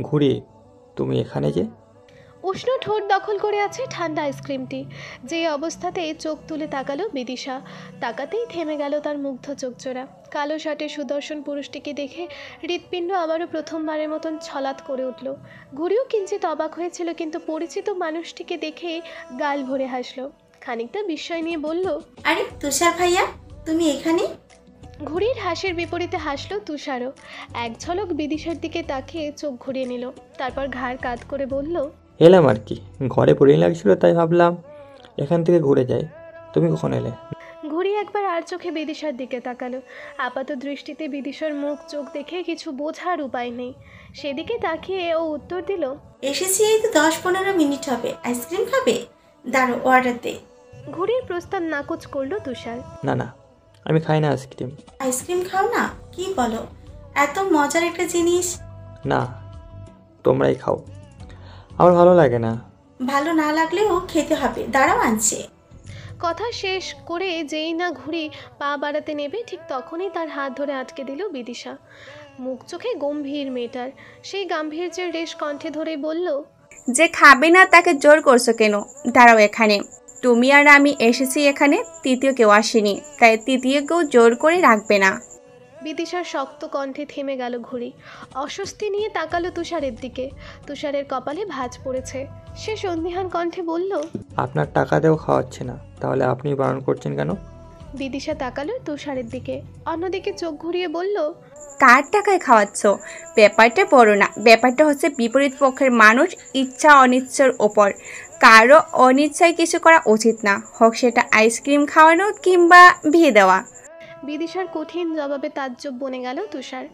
ঘুরি, তুমি এখানে যে? উষ্ণ ঠোঁট দখল করে আছে ঠান্ডা আইসক্রিমটি। যে অবস্থাতে চোখ তুলে তাকালো বিদিশা, তাকাতেই থেমে গেল তার মুগ্ধ চোখজোড়া। কালো শার্টে সুদর্শন পুরুষটিকে দেখে হৃৎপিণ্ড আবারও প্রথমবারের মতন ছলাৎ করে উঠল। ঘুরিও কিঞ্চিত অবাক হয়েছিল, কিন্তু পরিচিত মানুষটিকে দেখে গাল ভরে হাসলো। খানিকটা বিস্ময় নিয়ে বলল, আরে তুষার ভাইয়া, তুমি এখানে? ঘুড়ির হাসির বিপরীতে হাসলো তুষারও। এক ঝলক বিদিশার দিকে তাকিয়ে চোখ ঘুরিয়ে নিল, তারপর ঘাড় কাত করে বলল, এলাম আর কি, ঘরে বোরিং লাগছিল তাই ভাবলাম এখান থেকে ঘুরে যাই। তুমি কখন এলে? ঘুড়ি একবার আর চোখে বিদিশার দিকে তাকালো। আপাত দৃষ্টিতে বিদিশার মুখ চোখ দেখে কিছু বোঝার উপায় নেই। সেদিকে তাকিয়ে ও উত্তর দিল, এসেছি এই তো 10-15 মিনিট হবে। আইসক্রিম খাবে? দাঁড়ো, অর্ডার দে। ঘুড়ির প্রস্তাব নাকচ করলো তুষার। না না, আমি খাই না আইসক্রিম। আইসক্রিম খাও না? কি বলো, এত মজার একটা জিনিস। না, তোমরাই খাও, আমার ভালো লাগে না। ভালো না লাগলেও খেতে হবে, দাঁড়াও আনছে। কথা শেষ করে যেই না ঘুড়ি পা বাড়াতে নেবে, ঠিক তখনই তার হাত ধরে আটকে দিল বিদিশা। মুখ চোখে গম্ভীর মেয়েটার, সেই গাম্ভীর্যের রেশ কণ্ঠে ধরে বলল, যে খাবে না তাকে জোর করছো কেন? দাঁড়াও এখানে। তুমি আর আমি এসেছি এখানে, তৃতীয় কেউ আসেনি, তাই তৃতীয় কেউ জোর করে রাখবে না। বিদিশার শক্ত কণ্ঠে থেমে গেল ঘুড়ি। অস্বস্তি নিয়ে তাকালো তুষারের দিকে। তুষারের কপালে ভাঁজ পড়েছে। সে সন্দিহান কণ্ঠে বলল, আপনার টাকাতেও খাওয়াচ্ছে না, তাহলে আপনি বারণ করছেন কেন? বিদিশা তাকালো তুষারের দিকে, অন্যদিকে চোখ ঘুরিয়ে বলল, কার টাকায় খাওয়াচ্ছ? ব্যাপারটা বড় না, ব্যাপারটা হচ্ছে বিপরীত পক্ষের মানুষ ইচ্ছা অনিচ্ছার ওপর। কারো অনিচ্ছায় কিছু করা উচিত না, হোক সেটা আইসক্রিম খাওয়ানো কিংবা বিয়ে দেওয়া। বিদিশার কঠিন জবাবে তাজ্জব বনে গেল তুষার।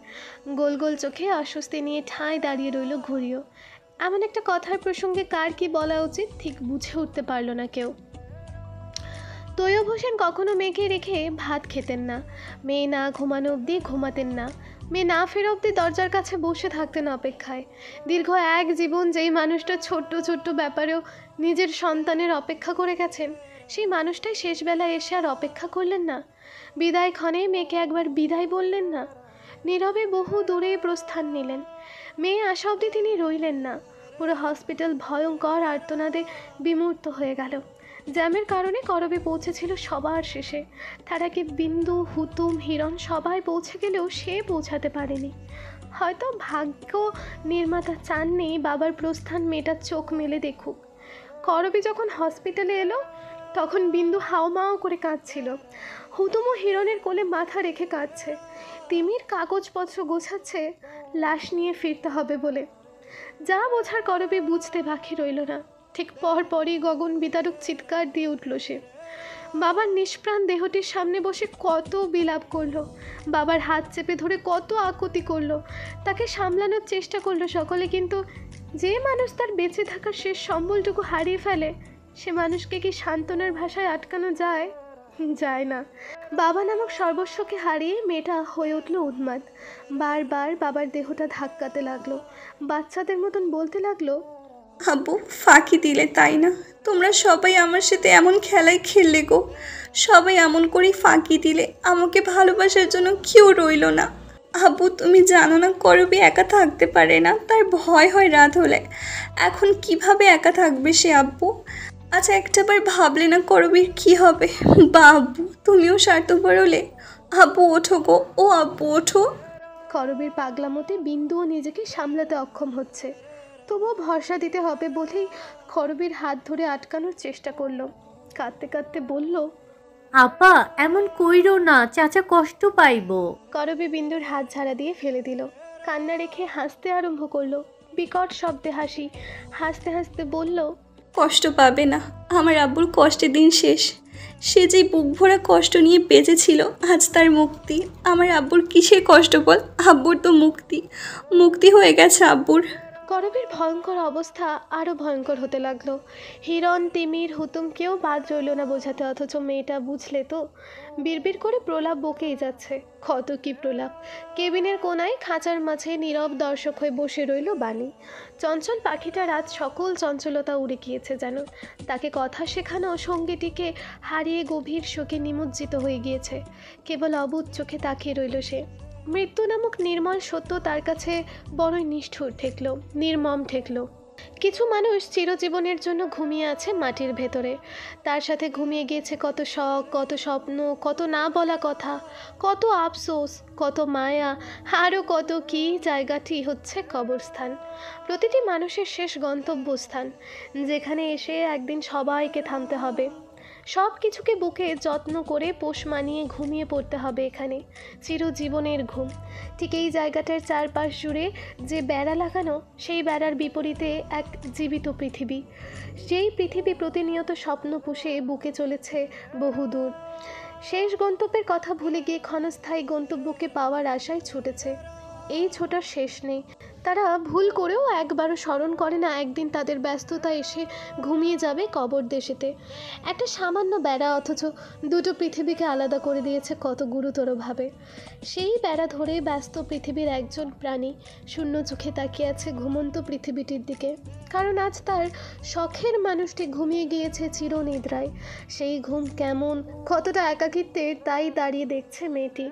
গোল গোল চোখে অস্বস্তি নিয়ে ঠাঁই দাঁড়িয়ে রইল ঘুরিও। এমন একটা কথার প্রসঙ্গে কার কি বলা উচিত ঠিক বুঝে উঠতে পারল না কেউ। তৈয়ব হোসেন কখনো মেয়েকে রেখে ভাত খেতেন না। মেয়ে না ঘুমানো অবধি ঘুমাতেন না। মেয়ে না ফেরা অবধি দরজার কাছে বসে থাকতেন অপেক্ষায়। দীর্ঘ এক জীবন যেই মানুষটা ছোট্ট ছোট্ট ব্যাপারেও নিজের সন্তানের অপেক্ষা করে গেছেন, সেই মানুষটাই শেষবেলায় এসে আর অপেক্ষা করলেন না। বিদায় ক্ষণে মেয়েকে একবার বিদায় বললেন না। নীরবে বহু দূরে প্রস্থান নিলেন। মেয়ে আসা অবধি তিনি রইলেন না। পুরো হসপিটাল ভয়ঙ্কর আর্তনাদে বিমূর্ত হয়ে গেল। জ্যামের কারণে করবে পৌঁছেছিল সবার শেষে। তার আগে বিন্দু, হুতুম, হিরণ সবাই পৌঁছে গেলেও সে পৌঁছাতে পারেনি। হয়তো ভাগ্য নির্মাতা চাননি বাবার প্রস্থান মেয়েটার চোখ মেলে দেখুক। করবি যখন হসপিটালে এলো তখন বিন্দু হাওমাও করে কাঁদছিল। হুতুম ও হিরণের কোলে মাথা রেখে কাঁদছে। তিমির কাগজপত্র গোছাচ্ছে লাশ নিয়ে ফিরতে হবে বলে। যা বোঝার করবি বুঝতে বাকি রইল না। ঠিক পরপরই গগন বিতারক চিৎকার দিয়ে উঠল সে। বাবার নিষ্প্রাণ দেহটির সামনে বসে কত বিলাপ করলো, বাবার হাত চেপে ধরে কত আকুতি করলো, তাকে সামলানোর চেষ্টা করলো সকলে। কিন্তু যে মানুষ তার বেঁচে থাকার শেষ সম্বলটুকু হারিয়ে ফেলে, সে মানুষকে কি সান্ত্বনার ভাষায় আটকানো যায়? যায় না। বাবা নামক সর্বস্বকে হারিয়ে মেয়েটা হয়ে উঠল উন্মাদ। বারবার বাবার দেহটা ধাক্কাতে লাগলো। বাচ্চাদের মতন বলতে লাগলো, আব্বু ফাঁকি দিলে, তাই না? তোমরা সবাই আমার সাথে এমন খেলায় খেললে গো। সবাই এমন করেই ফাঁকি দিলে, আমাকে ভালোবাসার জন্য কেউ রইল না। আব্বু তুমি জানো না, করবি একা থাকতে পারে না, তার ভয় হয় রাত হলে। এখন কিভাবে একা থাকবে সে আব্বু? আচ্ছা একটাবার ভাবলে না করবির কি হবে? বা আব্বু তুমিও স্বার্থপর হলে। আব্বু ওঠো গো, ও আব্বু ওঠো। করবীর পাগলামতে বিন্দুও নিজেকে সামলাতে অক্ষম হচ্ছে। তবুও ভরসা দিতে হবে বলেই করবীর হাত ধরে আটকানোর চেষ্টা করলো। কাঁদতে কাঁদতে বলল, আপা এমন কইরো না, চাচা কষ্ট পাইবো। করবী বিন্দুর হাত ঝাড়া দিয়ে ফেলে দিল। কান্না রেখে হাসতে আরম্ভ করলো, বিকট শব্দে হাসি। হাসতে হাসতে বলল, কষ্ট পাবে না, আমার আব্বুর কষ্টের দিন শেষ। সে যে বুক ভরা কষ্ট নিয়ে বেঁচেছিল, আজ তার মুক্তি। আমার আব্বুর কিসের কষ্ট বল? আব্বুর তো মুক্তি, মুক্তি হয়ে গেছে আব্বুর। করবীর ভয়ঙ্কর অবস্থা আরও ভয়ঙ্কর হতে লাগলো। হিরণ, তিমির, হুতুম কেউ বাদ রইল না বোঝাতে, অথচ মেয়েটা বুঝলে তো। বিড়বিড় করে প্রলাপ বকেই যাচ্ছে। কত কি প্রলাপ! কেবিনের কোনায় খাঁচার মাঝে নীরব দর্শক হয়ে বসে রইল বাণী। চঞ্চল পাখিটা রাত সকল চঞ্চলতা উড়ে গিয়েছে যেন। তাকে কথা শেখানো সঙ্গীটিকে হারিয়ে গভীর শোকে নিমজ্জিত হয়ে গিয়েছে। কেবল অবুঝ চোখে তাকিয়ে রইল সে। মৃত্যু নামক নির্মল সত্য তার কাছে বড়ই নিষ্ঠুর ঠেকল, নির্মম ঠেকল। কিছু মানুষ চিরজীবনের জন্য ঘুমিয়ে আছে মাটির ভেতরে। তার সাথে ঘুমিয়ে গিয়েছে কত শখ, কত স্বপ্ন, কত না বলা কথা, কত আফসোস, কত মায়া, আরও কত কি। জায়গাটি হচ্ছে কবরস্থান, প্রতিটি মানুষের শেষ গন্তব্যস্থান, যেখানে এসে একদিন সবাইকে থামতে হবে। সব কিছুকে বুকে যত্ন করে পোষ মানিয়ে ঘুমিয়ে পড়তে হবে এখানে, চিরজীবনের ঘুম। ঠিক এই জায়গাটার চারপাশ জুড়ে যে বেড়া লাগানো, সেই বেড়ার বিপরীতে এক জীবিত পৃথিবী। সেই পৃথিবী প্রতিনিয়ত স্বপ্ন পুষে বুকে চলেছে বহুদূর। শেষ গন্তব্যের কথা ভুলে গিয়ে ক্ষণস্থায়ী গন্তব্যকে পাওয়ার আশায় ছুটেছে। এই ছোটার শেষ নেই। তারা ভুল করেও একবারও স্মরণ করে না একদিন তাদের ব্যস্ততা এসে ঘুমিয়ে যাবে কবর দেশেতে। একটা সামান্য বেড়া, অথচ দুটো পৃথিবীকে আলাদা করে দিয়েছে কত গুরুতরভাবে। সেই বেড়া ধরে ব্যস্ত পৃথিবীর একজন প্রাণী শূন্য চোখে তাকিয়ে আছে ঘুমন্ত পৃথিবীটির দিকে। কারণ আজ তার শখের মানুষটি ঘুমিয়ে গিয়েছে চিরনিদ্রায়। সেই ঘুম কেমন, কতটা একাকিত্বের, তাই দাঁড়িয়ে দেখছে মেয়েটি।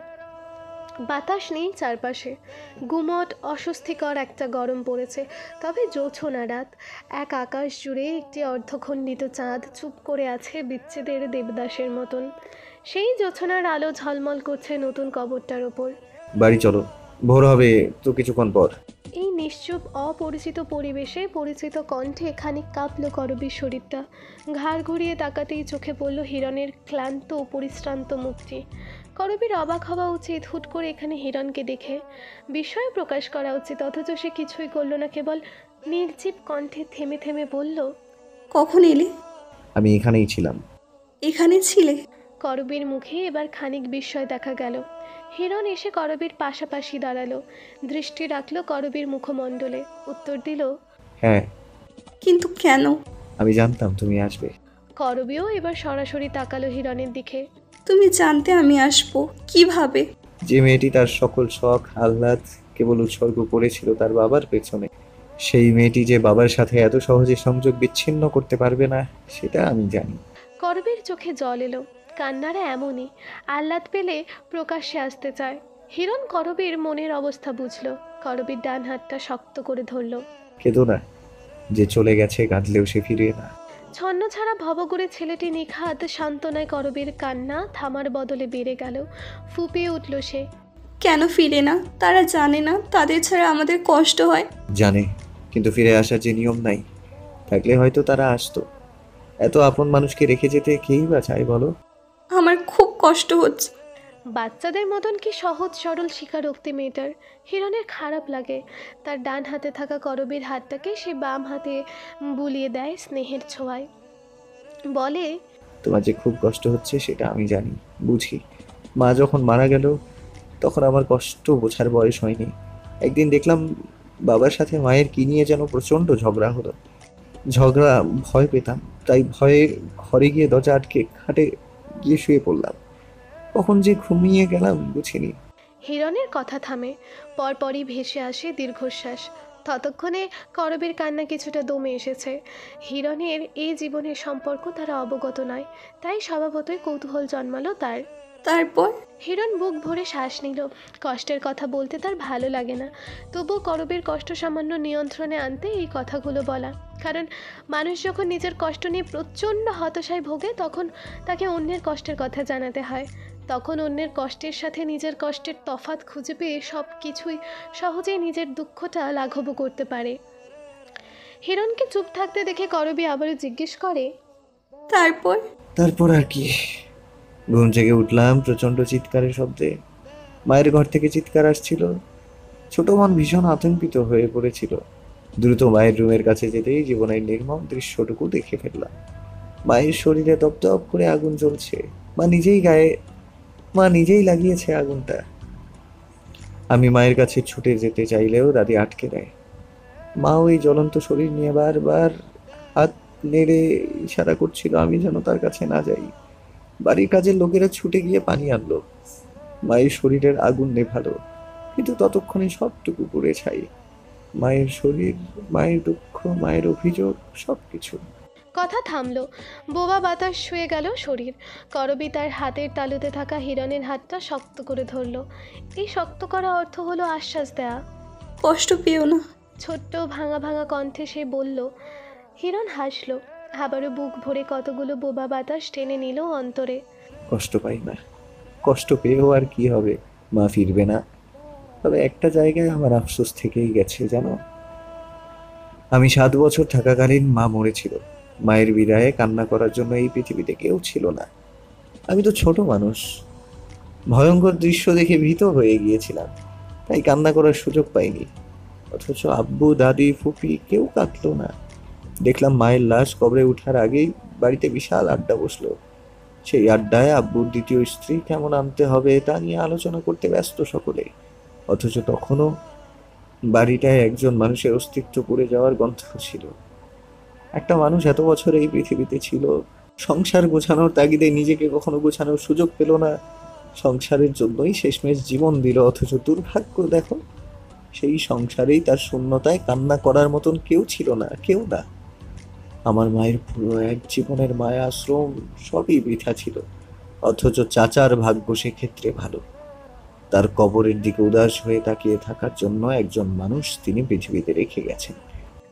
বাতাস নেই চারপাশে, গুমট অস্বস্তিকর একটা গরম পড়েছে। তবে জোছনা রাত, এক আকাশ জুড়ে একটি অর্ধখণ্ডিত চাঁদ চুপ করে আছে বিচ্ছেদের দেবদাসের মতন। সেই জোছনার আলো ঝলমল করছে নতুন কবরটার ওপর। বাড়ি চলো, ভোর হবে তো কিছুক্ষণ পর। এই নিশ্চুপ অপরিচিত পরিবেশে পরিচিত কণ্ঠে খানিক কাঁপল করবীর শরীরটা। ঘাড় ঘুরিয়ে তাকাতেই চোখে পড়ল হিরণের ক্লান্ত পরিশ্রান্ত মুখটি। করবীর অবাক হওয়া উচিত হুট করে এখানে হিরণকে দেখে, বিস্ময় প্রকাশ করা উচিত, অথচ সে কিছুই করল না। কেবল নির্জীব কণ্ঠে থেমে থেমে বলল, কখন এলে? আমি এখানেই ছিলাম। এখানে ছিলে? করবীর মুখে এবার খানিক বিস্ময় দেখা গেল। হিরণ এসে করবীর পাশাপাশি দাঁড়ালো, দৃষ্টি রাখলো করবীর মুখমণ্ডলে, উত্তর দিল, হ্যাঁ। কিন্তু কেন? আমি জানতাম তুমি আসবে। করবীও এবার সরাসরি তাকালো হিরণের দিকে। তুমি জানতে আমি আসবো কিভাবে? যে মেয়েটি তার সকল শখ আহ্লাদ কেবল উৎসর্গ করেছিল তার বাবার পেছনে, সেই মেয়েটি যে বাবার সাথে এত সহজে সংযোগ বিচ্ছিন্ন করতে পারবে না সেটা আমি জানি। করবীর চোখে জল এলো। কান্নারা এমনই, আহ্লাদ পেলে প্রকাশ্যে আসতে চায়। হিরণ করবীর মনের অবস্থা বুঝলো। করবীর ডান হাতটা শক্ত করে ধরল। কেঁদো না, যে চলে গেছে কাঁদলেও সে ফিরে না। ছন্ন ছাড়া ভবঘুরে ছেলেটি নিখাদ সান্ত্বনায় করবীর কান্না থামার বদলে বেড়ে গেল। ফুপিয়ে উঠল সে। কেন ফিরে না? তারা জানে না তাদের ছাড়া আমাদের কষ্ট হয়? জানে, কিন্তু ফিরে আসার যে নিয়ম নাই, থাকলে হয়তো তারা আসতো। এত আপন মানুষকে রেখে যেতে কেই বা চায় বলো? আমার খুব কষ্ট হচ্ছে। বাচ্চাদের মতন কি সহজ সরল স্বীকারোক্তি মেয়েটার। হিরণের খারাপ লাগে। তার ডান হাতে থাকা করবীর হাতটাকে সে বাম হাতে বুলিয়ে দেয় স্নেহের ছোঁয়ায়। বলে, তোমার যে খুব কষ্ট হচ্ছে সেটা আমি জানি, বুঝি। মা যখন মারা গেল তখন আমার কষ্ট বোঝার বয়স হয়নি। একদিন দেখলাম বাবার সাথে মায়ের কি নিয়ে যেন প্রচণ্ড ঝগড়া হলো। ঝগড়া ভয় পেতাম, তাই ভয়ে ঘরে গিয়ে দরজা আটকে খাটে গিয়ে শুয়ে পড়লাম। কখন যে ঘুমিয়ে গেলাম বুঝিনি। হিরণের কথা থামে, পরপরই ভেসে আসে দীর্ঘশ্বাস। ততক্ষণে করবীর কান্না কিছুটা দমে এসেছে। হিরণের এই জীবনের সম্পর্ক তারা অবগত নয়, তাই স্বভাবতই কৌতূহল জন্মালো তার। তারপর? হিরণ বুক ভরে শ্বাস নিল। কষ্টের কথা বলতে তার ভালো লাগে না, তবুও করবীর কষ্ট সামান্য নিয়ন্ত্রণে আনতে এই কথাগুলো বলা। কারণ মানুষ যখন নিজের কষ্ট নিয়ে প্রচণ্ড হতাশায় ভোগে, তখন তাকে অন্যের কষ্টের কথা জানাতে হয়। তখন অন্যের কষ্টের সাথে নিজের কষ্টের তফাৎ খুঁজে পেয়ে সব কিছুই সহজেই নিজের দুঃখটা লাঘব করতে পারে। হিরণকে চুপ থাকতে দেখে করবী আবারও জিজ্ঞেস করে, তারপর? তারপর আর কি, ঘুম থেকে উঠলাম প্রচণ্ড চিৎকারের শব্দে। মায়ের ঘর থেকে চিৎকার আসছিল। ছোট মন ভীষণ আতঙ্কিত হয়ে পড়েছিল। দ্রুত মায়ের রুমের কাছে যেতেই জীবনের নির্মম দৃশ্যটুকু দেখে ফেললাম। মায়ের শরীরে দপদপ করে আগুন জ্বলছে। মা নিজেই লাগিয়েছে আগুনটা। আমি মায়ের কাছে ছুটে যেতে চাইলেও দাদি আটকে দেয়। মা ওই জ্বলন্ত শরীর নিয়ে বারবার হাত নেড়ে ইশারা করছিল আমি যেন তার কাছে না যাই। বাড়ির কাজের লোকেরা ছুটে গিয়ে পানি আনলো, মায়ের শরীরের আগুন নেভালো, কিন্তু ততক্ষণে সবটুকু পুড়ে ছাই। মায়ের শরীর, মায়ের দুঃখ, মায়ের অভিযোগ, সবকিছু। কথা থামলো। বোবা বাতাস ছুঁয়ে গেল শরীর। করবী তার হাতের তালুতে থাকা হিরণের হাতটা শক্ত করে ধরল। এই শক্ত করা অর্থ হলো আশ্বাস দেয়া। কষ্ট পেও না। ছোট্ট ভাঙা ভাঙা কণ্ঠে সে বলল। হিরণ হাসলো, আবারও বুক ভরে কতগুলো বোবা বাতাস টেনে নিল অন্তরে। কষ্ট পাই না, কষ্ট পেয়েও আর কি হবে, মা ফিরবে না। তবে একটা জায়গায় আমার আফসোস থেকেই গেছে জানো, আমি 7 বছর থাকাকালীন মা মরেছিল। মায়ের বিদায়ে কান্না করার জন্য এই পৃথিবীতে কেউ ছিল না। আমি তো ছোট মানুষ, ভয়ঙ্কর দৃশ্য দেখে ভীত হয়ে গিয়েছিলাম, তাই কান্না করার সুযোগ পাইনি। অথচ আব্বু, দাদি, ফুপি কেউ কাঁদলো না। দেখলাম মায়ের লাশ কবরে ওঠার আগেই বাড়িতে বিশাল আড্ডা বসলো। সেই আড্ডায় আব্বুর দ্বিতীয় স্ত্রী কেমন আনতে হবে তা নিয়ে আলোচনা করতে ব্যস্ত সকলে। অথচ তখনও বাড়িটায় একজন মানুষের অস্তিত্ব পুড়ে যাওয়ার গন্ধ ছিল। একটা মানুষ এত বছর এই পৃথিবীতে ছিল, সংসার গোছানোর তাগিদে নিজেকে কখনো গোছানোর সুযোগ পেল না, সংসারের জন্যই শেষমেশ জীবন দিল। অথচ দুর্ভাগ্য দেখো, সেই সংসারেই তার শূন্যতায় কান্না করার মতন কেউ ছিল না, কেউ না। আমার মায়ের পুরো এক জীবনের মায়া, শ্রম সবই বৃথা ছিল। অথচ চাচার ভাগ্য সেক্ষেত্রে ভালো, তার কবরের দিকে উদাস হয়ে তাকিয়ে থাকার জন্য একজন মানুষ তিনি পৃথিবীতে রেখে গেছেন।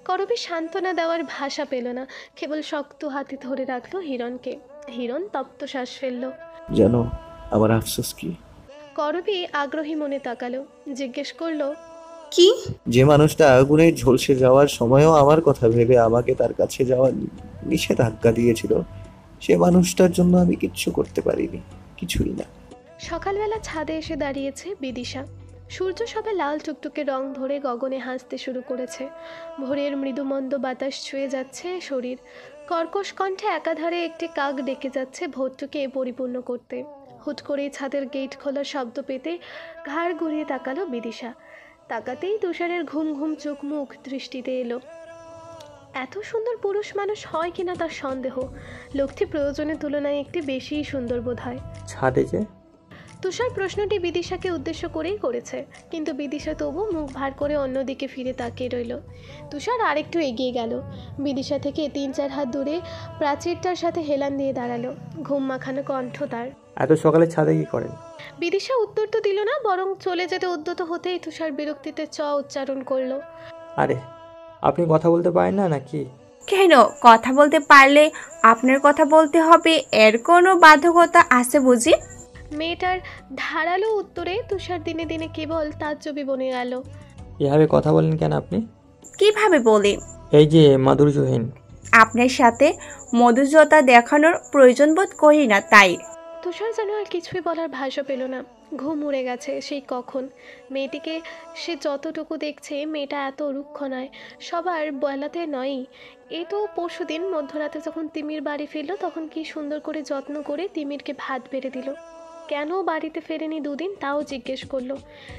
করবী সান্ত্বনা দেওয়ার ভাষা পেল না, কেবল শক্ত হাতে ধরে রাখলো হিরণকে। হিরণ তপ্ত শ্বাস ফেলল। জানো আমার আফসোস কি? করবী আগ্রহী মনে তাকালো, জিজ্ঞেস করলো। কি? যে মানুষটা আগুনে ঝলসে যাওয়ার সময়ও আমার কথা ভেবে আমাকে তার কাছে যাওয়ার নিষেধাজ্ঞা দিয়েছিল, সে মানুষটার জন্য আমি কিচ্ছু করতে পারিনি, কিছুই না। সকালবেলা ছাদে এসে দাঁড়িয়েছে বিদিশা। সূর্য সবে লাল টুকটুকে রং ধরে গগনে হাসতে শুরু করেছে। ভোরের মৃদুমন্দ বাতাস ছুঁয়ে যাচ্ছে শরীর। কর্কশ কণ্ঠে একাধারে একটি কাক ডেকে যাচ্ছে ভোরটুকে পরিপূর্ণ করতে। হুট করেই ছাদের গেট খোলার শব্দ পেতে ঘাড় ঘুরিয়ে তাকালো বিদিশা। তাকাতেই তুষারের ঘুম ঘুম চোখ মুখ দৃষ্টিতে এলো। এত সুন্দর পুরুষ মানুষ হয় কিনা তার সন্দেহ। লোকটি প্রয়োজনের তুলনায় একটি বেশিই সুন্দর বোধ হয়। ছাদে যে? তুষার প্রশ্নটি বিদিশাকে উদ্দেশ্য করেই করেছে, কিন্তু বিদিশা তবু মুখ ভার করে অন্যদিকে ফিরে তাকিয়ে রইল। তুষার আরেকটু এগিয়ে গেল, বিদিশা থেকে 3-4 হাত দূরে প্রাচীরটার সাথে হেলান দিয়ে দাঁড়ালো। ঘুম মাখানো কণ্ঠ তার। এত সকালে ছাদে কি করেন? বিদিশা উত্তর তো দিল না, বরং চলে যেতে উদ্যত হতেই তুষার বিরক্তিতে চ উচ্চারণ করলো। আরে আপনি কথা বলতে পারেন না নাকি? কেন, কথা বলতে পারলে আপনার কথা বলতে হবে এর কোনো বাধ্যকতা আছে বুঝি? মেয়েটার ধারালো উত্তরে তুষার দিনে দিনে কেবল তাজ্জবি বনে গেল। এভাবে কথা বলেন কেন আপনি? কিভাবে বলি? এই যে মাধুর্যহীন। আপনার সাথে মধুজতা দেখানোর প্রয়োজন বোধ করি না, তাই। তুষার যেন আর কিছুই বলার ভাষা পেল না। ঘুম উড়ে গেছে সেই কখন। মেয়েটিকে সে যতটুকু দেখছে, মেয়েটা এত রুক্ষ নয়, সবার বেলাতে নয়ই। এই তো পরশুদিন মধ্যরাতে যখন তিমির বাড়ি ফিরল, তখন কি সুন্দর করে যত্ন করে তিমিরকে ভাত বেড়ে দিল। কেন বাড়িতে ফেরেনি 2 দিন তাও জিজ্ঞেস করলো।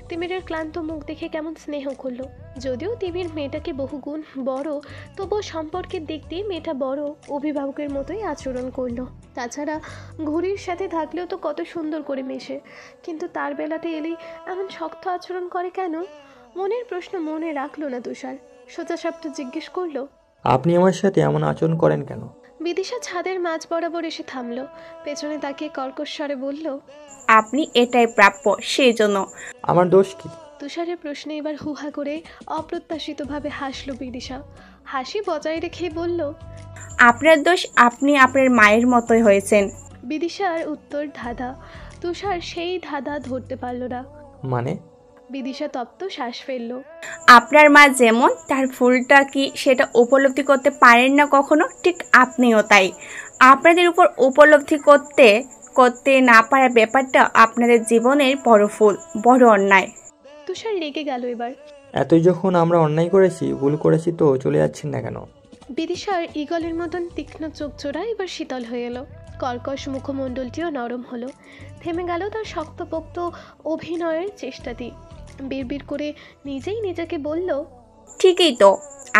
তিমিরের ক্লান্ত মুখ দেখে কেমন স্নেহ করলো। যদিও তিমির মেয়েটাকে বহুগুণ বড়, তবুও সম্পর্কের দিক দিয়ে মেয়েটা বড় অভিভাবকের মতোই আচরণ করলো। তাছাড়া ঘুড়ির সাথে থাকলেও তো কত সুন্দর করে মেশে, কিন্তু তার বেলাতে এলেই এমন শক্ত আচরণ করে কেন? মনের প্রশ্ন মনে রাখলো না তুষার, সোজাসাপটা জিজ্ঞেস করলো। আপনি আমার সাথে এমন আচরণ করেন কেন? বিদিশা ছাদের মাঝ বরাবর এসে থামলো, পেছনে তাকিয়ে কর্কশ স্বরে বলল। আপনি এটাই প্রাপ্য, সেই জন্য। আমার দোষ কি? তুষারের প্রশ্নে এবার হুহা করে অপ্রত্যাশিতভাবে হাসলো বিদিশা। হাসি বজায় রেখে বলল, আপনার দোষ, আপনি আপনার মায়ের মতোই হয়েছেন। বিদিশার উত্তর ধাঁধা। তুষার সেই ধাঁধা ধরতে পারল না। মানে? বিদিশা তপ্ত শ্বাস ফেলল। আপনার মা যেমন তার ফুলটা কি সেটা উপলব্ধি করতে পারেন না কখনো, ঠিক আপনিও তাই। আপনাদের উপর উপলব্ধি করতে না পারার ব্যাপারটা আপনাদের জীবনের বড় ফুল, বড় অন্যায়। তুষার রেগে গেল এবার। এতই যখন আমরা অন্যায় করেছি, ভুল করেছি, তো চলে যাচ্ছেন না কেন? বিদিশার ঈগলের মতন তীক্ষ্ণ চোখ জোড়া এবার শীতল হয়ে এলো। কর্কশ মুখমণ্ডলটিও নরম হলো। থেমে গেল তার শক্তপোক্ত অভিনয়ের চেষ্টাটি। বিড়বিড় করে নিজেই নিজেকে বলল, ঠিকই তো,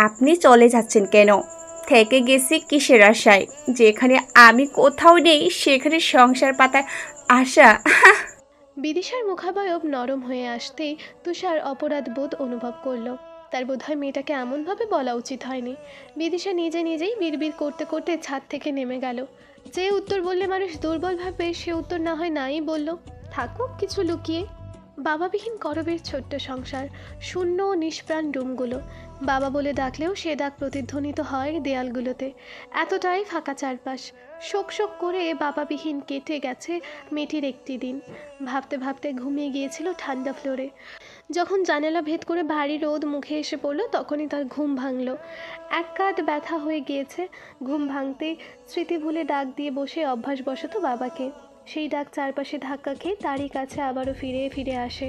আপনি চলে যাচ্ছেন কেন? থেকে গেছি কিসের আশায়? যেখানে আমি কোথাও নেই সেখানে সংসার পাতার আশা। বিদিশার মুখাবয়ব নরম হয়ে আসতেই তুষার অপরাধ বোধ অনুভব করলো। তার বোধহয় মেয়েটাকে এমনভাবে বলা উচিত হয়নি। বিদিশা নিজে নিজেই বিড়বিড় করতে করতে ছাদ থেকে নেমে গেল। যে উত্তর বললে মানুষ দুর্বল ভাবে সে উত্তর না হয় নাই বলল, থাকুক কিছু লুকিয়ে। বাবাবিহীন করবের ছোট্ট সংসার, শূন্য ও নিষ্প্রাণ রুমগুলো। বাবা বলে ডাকলেও সে ডাক প্রতিধ্বনিত হয় দেয়ালগুলোতে। এতটাই ফাঁকা চারপাশ। শোক শোক করে বাবাবিহীন কেটে গেছে মেয়েটির একটি দিন। ভাবতে ভাবতে ঘুমিয়ে গিয়েছিল ঠান্ডা ফ্লোরে। যখন জানালা ভেদ করে ভারী রোদ মুখে এসে পড়লো তখনই তার ঘুম ভাঙল। এক কাঁধ ব্যথা হয়ে গিয়েছে। ঘুম ভাঙতেই স্মৃতি ভুলে ডাক দিয়ে বসে অভ্যাসবশত বাবাকে। সেই ডাক চারপাশে ধাক্কা খেয়ে তারই কাছে আবারও ফিরে ফিরে আসে।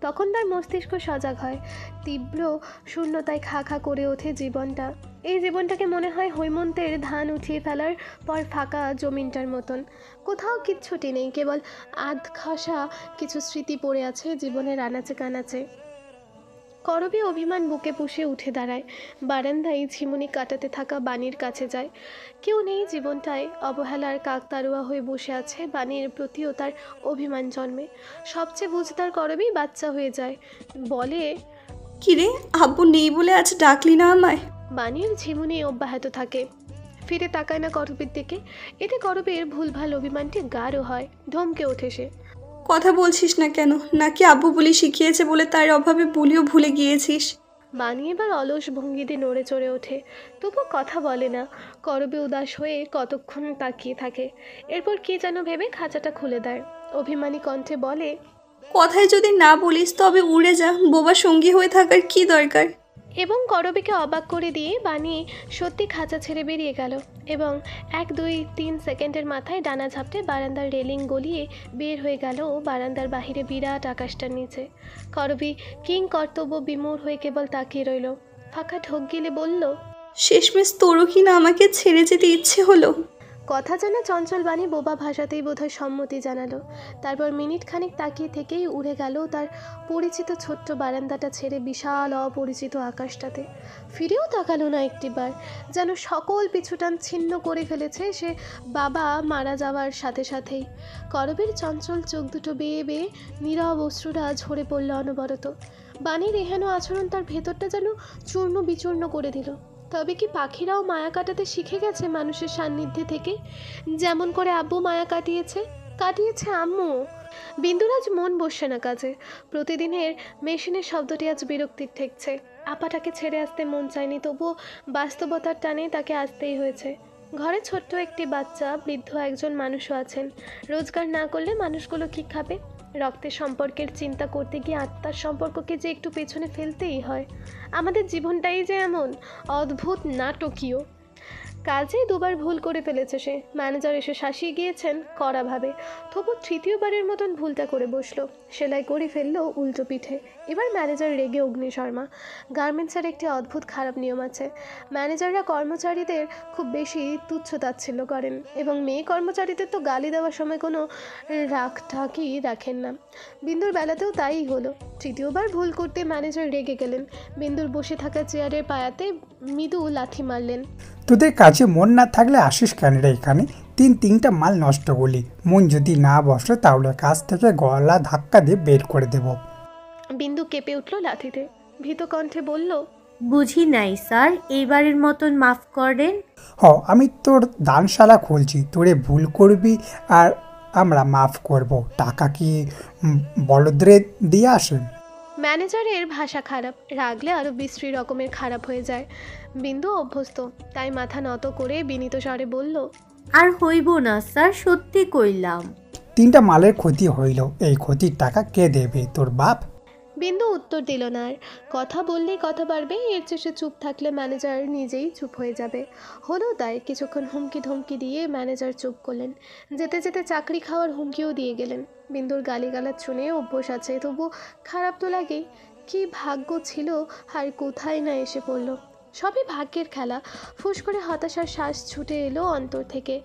তখন তার মস্তিষ্ক সজাগ হয়। তীব্র শূন্যতায় খা খা করে ওঠে জীবনটা। এই জীবনটাকে মনে হয় হৈমন্তের ধান উঠিয়ে ফেলার পর ফাঁকা জমিনটার মতন। কোথাও কিচ্ছুটি নেই, কেবল আধখাসা কিছু স্মৃতি পড়ে আছে জীবনের আনাচে কানাচে। করবী অভিমান বুকে পুষে উঠে দাঁড়ায়। বারান্দায় ঝিমুনি কাটাতে থাকা বাণীর কাছে যায়। কেউ নেই জীবনটায়। অবহেলার কাকতারুয়া হয়ে বসে আছে বাণীর প্রতিও তার অভিমান জন্মে। সবচেয়ে বুঝদার করবী বাচ্চা হয়ে যায়, বলে, কিরে, আব্বু নেই বলে আজ ডাকলি না আমায়? বাণীর ঝিমুনি অব্যাহত থাকে। ফিরে তাকায় না করবীর দিকে। এতে করবীর ভুলভাল অভিমানটি গাঢ় হয়। ধমকে ওঠে সে। কথা বলছিস না কেন? নাকি আব্বু বলি শিখিয়েছে বলে তার অভাবে বলিও ভুলে গিয়েছিস? বাণী এবার অলস ভঙ্গিতে নড়ে চড়ে ওঠে, তবু কথা বলে না। করবী উদাস হয়ে কতক্ষণ তাকিয়ে থাকে। এরপর কি যেন ভেবে খাঁচাটা খুলে দেয়। অভিমানী কণ্ঠে বলে, কথায় যদি না বলিস তবে উড়ে যা, বোবা সঙ্গী হয়ে থাকার কি দরকার? এবং করবীকে অবাক করে দিয়ে বাণী সত্যি খাঁচা ছেড়ে বেরিয়ে গেল এবং 1, 2, 3 সেকেন্ডের মাথায় ডানা ঝাপটে বারান্দার রেলিং গলিয়ে বের হয়ে গেল বারান্দার বাহিরে বিরাট আকাশটার নিচে। করবী কিং কর্তব্য বিমূঢ় হয়ে কেবল তাকিয়ে রইল। ফাঁকা ঢোক গিলে বলল, শেষমেশ তোরও কি না আমাকে ছেড়ে যেতে ইচ্ছে হলো? কথা জানা চঞ্চল বাণী বোবা ভাষাতেই বোধহয় সম্মতি জানালো। তারপর মিনিট খানিক তাকিয়ে থেকেই উড়ে গেল তার পরিচিত ছোট্ট বারান্দাটা ছেড়ে বিশাল অপরিচিত আকাশটাতে। ফিরেও তাকালো না একটিবার। যেন সকল পিছুটান ছিন্ন করে ফেলেছে সে বাবা মারা যাওয়ার সাথে সাথেই। করবীর চঞ্চল চোখ দুটো বেয়ে বেয়ে নীরব অশ্রুরা ঝরে পড়ল অনবরত। বাণীর এহেন আচরণ তার ভেতরটা যেন চূর্ণ বিচূর্ণ করে দিল। তবে কি পাখিরাও মায়া কাটাতে শিখে গেছে মানুষের সান্নিধ্যে থেকে? যেমন করে আব্বু মায়া কাটিয়েছে আম্মু। বিন্দুর আজ মন বসছে না কাজে। প্রতিদিনের মেশিনের শব্দটি আজ বিরক্তির ঠেকছে। আপাটাকে ছেড়ে আসতে মন চায়নি, তবুও বাস্তবতার টানে তাকে আসতেই হয়েছে। ঘরে ছোট্ট একটি বাচ্চা, বৃদ্ধ একজন মানুষও আছেন। রোজগার না করলে মানুষগুলো কি খাবে? রক্তের সম্পর্কের চিন্তা করতে গিয়ে আত্মার সম্পর্ককে যে একটু পেছনে ফেলতেই হয়। আমাদের জীবনটাই যে এমন অদ্ভুত নাটকীয়। কাজেই 2বার ভুল করে ফেলেছে সে। ম্যানেজার এসে শাসিয়ে গিয়েছেন কড়াভাবে, তবু তৃতীয়বারের মতন ভুলটা করে বসলো। সেলাই করে ফেললো উল্টো পিঠে। এবার ম্যানেজার রেগে অগ্নিশর্মা। গার্মেন্টসের একটি অদ্ভুত খারাপ নিয়ম আছে। ম্যানেজাররা কর্মচারীদের খুব বেশি তুচ্ছ তাচ্ছিল্য করেন এবং মেয়ে কর্মচারীদের তো গালি দেওয়ার সময় কোনো রাখটাকি রাখেন না। বিন্দুর বেলাতেও তাই হলো। তৃতীয়বার ভুল করতে ম্যানেজার রেগে গেলেন। বিন্দুর বসে থাকা চেয়ারের পায়াতে মৃদু লাথি মারলেন। তোদের কাছে মন না থাকলে আসিস কেন রে এখানে? 3টা মাল নষ্ট করলি। মন যদি না বসে তাহলে কাজ থেকে গলা ধাক্কা দিয়ে বের করে দেব। বিন্দু কেঁপে উঠল লাথিতে। ভীত কণ্ঠে বলল, বুঝি নাই স্যার, এইবারের মতন মাফ করেন। আমি তোর দানশালা খুলছি, তোরে ভুল করবি আর আমরা মাফ করব। টাকা কি বলদরে দিয়ে আসেন? ম্যানেজারের ভাষা খারাপ, রাগলে আরও বিশ্রী রকমের খারাপ হয়ে যায়। বিন্দু অভ্যস্ত, তাই মাথা নত করে বিনীত স্বরে বলল, আর হইব না স্যার, সত্যি কইলাম। 3টা মালের ক্ষতি হইল, এই ক্ষতির টাকা কে দেবে? তোর বাপ? বিন্দু উত্তর দিল না। আর কথা বললেই কথা বাড়বে, এর চেয়ে সে চুপ থাকলে ম্যানেজার নিজেই চুপ হয়ে যাবে। হলো তাই। কিছুক্ষণ হুমকি ধমকি দিয়ে ম্যানেজার চুপ করলেন। যেতে যেতে চাকরি খাওয়ার হুমকিও দিয়ে গেলেন। বিন্দুর গালিগালাজ শুনে অভ্যোস আছে, তবু খারাপ তো লাগেই। কি ভাগ্য ছিল আর কোথায় না এসে পড়ল। সবই ভাগ্যের খেলা। ফুস করে হতাশার শ্বাস ছুটে এলো অন্তর থেকে।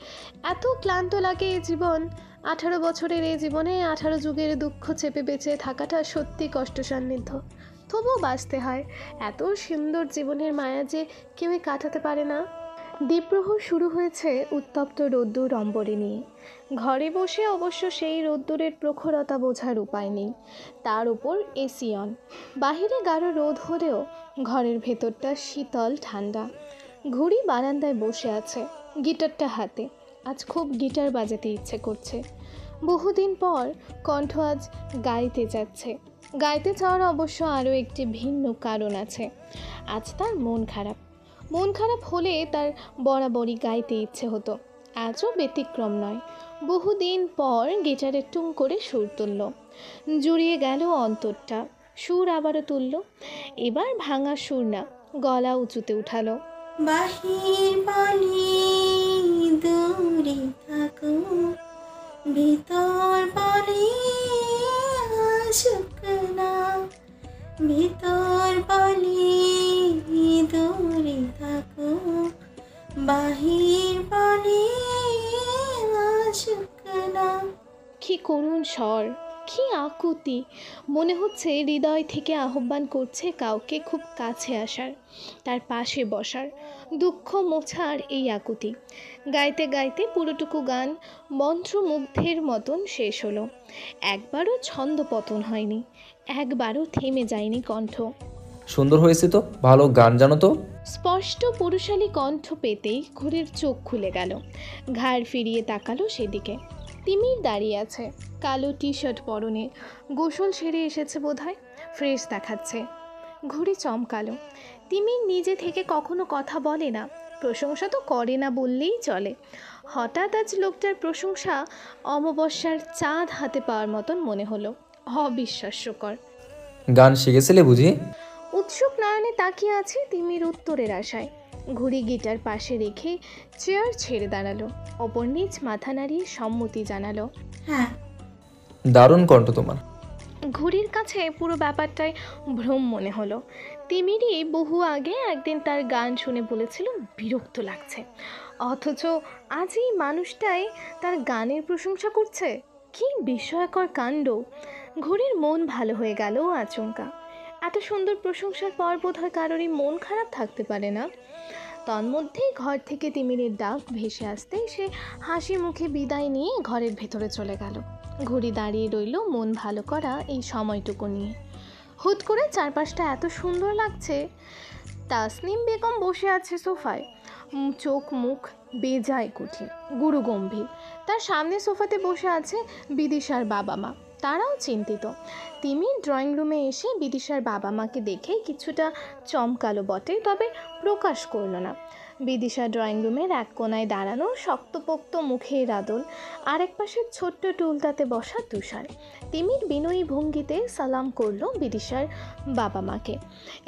এত ক্লান্ত লাগে এই জীবন। 18 বছরের এই জীবনে 18 যুগের দুঃখ চেপে বেঁচে থাকাটা সত্যি কষ্ট সান্নিধ্য। তবুও বাঁচতে হয়। এত সুন্দর জীবনের মায়া যে কেউই কাটাতে পারে না। দ্বীপ্রহর শুরু হয়েছে উত্তপ্ত রোদ্দুর অম্বরে নিয়ে। ঘরে বসে অবশ্য সেই রোদ্দুরের প্রখরতা বোঝার উপায় নেই। তার উপর এসি অন। বাহিরে গাঢ় রোদ হলেও ঘরের ভেতরটা শীতল ঠান্ডা। ঘুড়ি বারান্দায় বসে আছে, গিটারটা হাতে। আজ খুব গিটার বাজাতে ইচ্ছে করছে। বহুদিন পর কণ্ঠ আজ গাইতে যাচ্ছে। গাইতে চাওয়ার অবশ্য আরও একটি ভিন্ন কারণ আছে। আজ তার মন খারাপ। মন খারাপ হলে তার বরাবরই গাইতে ইচ্ছে হতো। আজও ব্যতিক্রম নয়। বহুদিন পর গিটারে টুং করে সুর তুলল। জুড়িয়ে গেল অন্তরটা। সুর আবারও তুলল। এবার ভাঙা সুর না, গলা উঁচুতে উঠালো। বাহির বলে দূরে থাকো, ভিতর বলে আসুক না, ভিতর বলে দূরে থাকো, বাহির বলে আসুক না। কি করুণ স্বর, কি আকুতি! মনে হচ্ছে হৃদয় থেকে আহ্বান করছে কাউকে খুব কাছে আসার, তার পাশে বসার, দুঃখ মোছার এই আকুতি। গাইতে গাইতে পুরোটুকু গান মন্ত্রমুগ্ধের মতন শেষ হলো। একবারও ছন্দ পতন হয়নি, একবারও থেমে যায়নি কণ্ঠ। সুন্দর হয়েছে তো, ভালো গান জানো তো। স্পষ্ট পুরুষালী কণ্ঠ পেতেই ঘুরের চোখ খুলে গেল। ঘাড় ফিরিয়ে তাকালো সেদিকে। তিমির দাঁড়িয়ে আছে, কালো টি শার্ট পরনে। গোসল সেরে এসেছে বোধহয়, ফ্রেশ দেখাচ্ছে। ঘুড়ি চমকালো। তিমির নিজে থেকে কখনো কথা বলে না, প্রশংসা তো করে না বললেই চলে। হঠাৎ আজ লোকটার প্রশংসা অমাবস্যার চাঁদ হাতে পাওয়ার মতন মনে হলো। অবিশ্বাস্যকর। গান শিখেছিলে বুঝি? উৎসুক নয়নে তাকিয়ে আছে তিমির উত্তরের আশায়। ঘুড়ি গিটার পাশে রেখে চেয়ার ছেড়ে দাঁড়ালো। ওপর নিচ মাথা নাড়িয়ে সম্মতি জানালো। হ্যাঁ। দারুণ কণ্ঠ তোমার। ঘুড়ির কাছে পুরো ব্যাপারটাই ভ্রম মনে হলো। তিমিরই বহু আগে একদিন তার গান শুনে বলেছিল বিরক্ত লাগছে, অথচ আজ এই মানুষটাই তার গানের প্রশংসা করছে। কি বিস্ময়কর কাণ্ড! ঘুড়ির মন ভালো হয়ে গেল আচমকা। এত সুন্দর প্রশংসার পর বোধহয় কারোরই মন খারাপ থাকতে পারে না। তন্মধ্যেই ঘর থেকে তিমিরের ডাক ভেসে আসতে সে হাসি মুখে বিদায় নিয়ে ঘরের ভেতরে চলে গেল। ঘুড়ি দাঁড়িয়ে রইল মন ভালো করা এই সময়টুকু নিয়ে। হুট করে চারপাশটা এত সুন্দর লাগছে। তাসনিম বেগম বসে আছে সোফায়, চোখ মুখ বেজায় কঠিন, গুরুগম্ভীর। তার সামনে সোফাতে বসে আছে বিদিশার বাবা মা, তারাও চিন্তিত। তিমির ড্রয়িং রুমে এসে বিদিশার বাবা মাকে দেখে কিছুটা চমকালো বটে, তবে প্রকাশ করল না। বিদিশা ড্রয়িং রুমের এক কোনায় দাঁড়ানো, শক্তপোক্ত মুখের আদল, আরেক পাশের ছোট্ট টুলটাতে বসা তুষার। তিমির বিনয়ী ভঙ্গিতে সালাম করলো বিদিশার বাবা মাকে।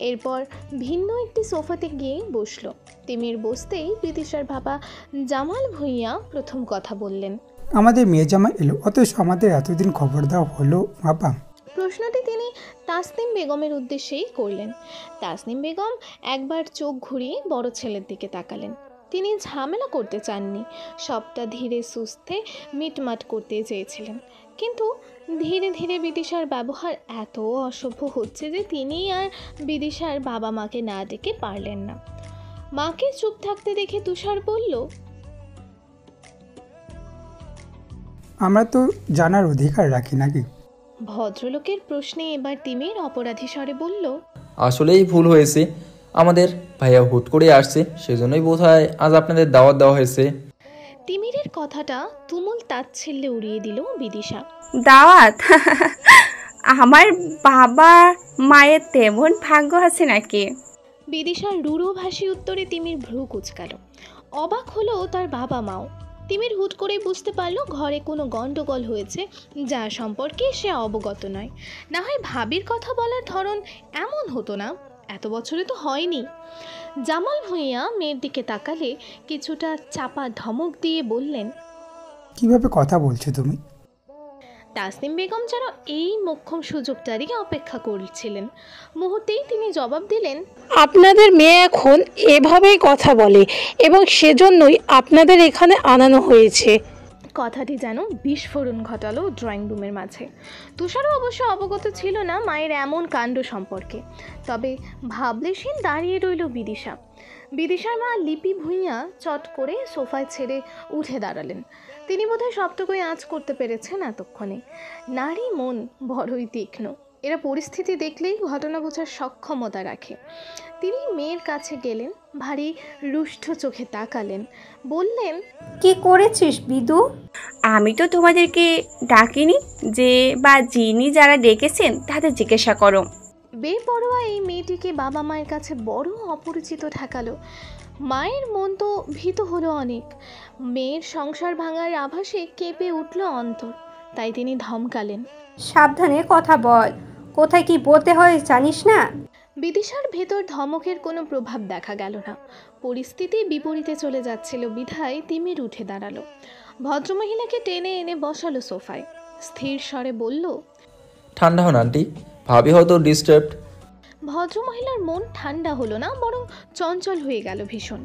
এরপর ভিন্ন একটি সোফাতে গিয়ে বসলো। তিমির বসতেই বিদিশার বাবা জামাল ভূঁইয়া প্রথম কথা বললেন। আমাদের মেয়ে জামা এলো, অথচ আমাদের এতদিন খবর দেওয়া হলো বাবা? প্রশ্নটি তিনি তাসনিম বেগমের উদ্দেশ্যেই করলেন। তাসনিম বেগম একবার চোখ ঘুরিয়ে বড় ছেলের দিকে তাকালেন। তিনি ঝামেলা করতে চাননি, সবটা ধীরে সুস্থে মিটমাট করতে চেয়েছিলেন। কিন্তু ধীরে ধীরে বিদিশার ব্যবহার এত অসভ্য হচ্ছে যে তিনি আর বিদিশার বাবা মাকে না ডেকে পারলেন না। মাকে চুপ থাকতে দেখে তুষার বলল, আমরা তো জানার অধিকার রাখি নাকি? ভদ্রলোকের প্রশ্নে এবার তিমির অপরাধী স্বরে বলল, আসলেই ভুল হয়েছে আমাদের, ভাইয়া হুট করে আসছে, সেজন্যই বোধহয় আজ আপনাদের দাওয়াত দেওয়া হয়েছে। তিমিরের কথাটা তুমুল তাচ্ছিল্যে উড়িয়ে দিল বিদিশা। দাওয়াত? আমার বাবা মায়ের তেমন ভাগ্য আছে নাকি? বিদিশার রূঢ়ভাষী উত্তরে তিমির ভ্রু কুঁচকাল। অবাক হলো তার বাবা মাও। তিমির হুট করেই বুঝতে পারল ঘরে কোনো গণ্ডগোল হয়েছে, যা সম্পর্কে সে অবগত নয়। না হয় ভাবির কথা বলার ধরন এমন হতো না, এত বছরে তো হয়নি। জামাল ভূঁইয়া মেয়ের দিকে তাকালে কিছুটা চাপা ধমক দিয়ে বললেন, কিভাবে কথা বলছো তুমি? তাসনিম বেগম যেন এই মোক্ষম সুযোগটারই অপেক্ষা করছিলেন। মুহূর্তেই তিনি জবাব দিলেন, আপনাদের মেয়ে এখন এভাবেই কথা বলে এবং সেজন্যই আপনাদের এখানে আনানো হয়েছে। কথাটি যেন বিস্ফোরণ ঘটালো ড্রয়িং রুমের মাঝে। তুষারও অবশ্য অবগত ছিল না মায়ের এমন কাণ্ড সম্পর্কে। তবে ভাবলেশীন দাঁড়িয়ে রইল বিদিশা। বিদিশার মা লিপি ভূঁইয়া চট করে সোফায় ছেড়ে উঠে দাঁড়ালেন। তিনি বোধহয় সবটুকুই আঁচ করতে পেরেছেন এতক্ষণে। নারী মন বড়ই তীক্ষ্ণ, এরা পরিস্থিতি দেখলেই ঘটনা বোঝার সক্ষমতা রাখে। তিনি মেয়ের কাছে গেলেন, ভারী রুষ্ট চোখে তাকালেন, বললেন, কি করেছিস বিদু? আমি তো তোমাদেরকে ডাকিনি, যে বা যিনি যারা ডেকেছেন তাদের জিজ্ঞাসা করো। বেপরোয়া এই মেয়েটিকে বাবা মায়ের কাছে বড় অপরিচিত ঠেকালো। মায়ের মন তো ভীত হলো অনেক। মেয়ের সংসার ভাঙার আভাসে কেঁপে উঠল অন্তর। তাই তিনি ধমকালেন, সাবধানে কথা বল, কোথায় কি বলতে হয় জানিস না? বিদিশার ভেতর ধমকের কোনো প্রভাব দেখা গেল না। পরিস্থিতি বিপরীতে চলে যাচ্ছিল বিধায় তিমির উঠে দাঁড়ালো। ভদ্রমহিলাকে টেনে এনে বসালো সোফায়। স্থির স্বরে বলল, ঠান্ডা হন আন্টি, ভাবি হয়তো ডিস্টার্বড। ভদ্রমহিলার মন ঠান্ডা হলো না, বরং চঞ্চল হয়ে গেল ভীষণ।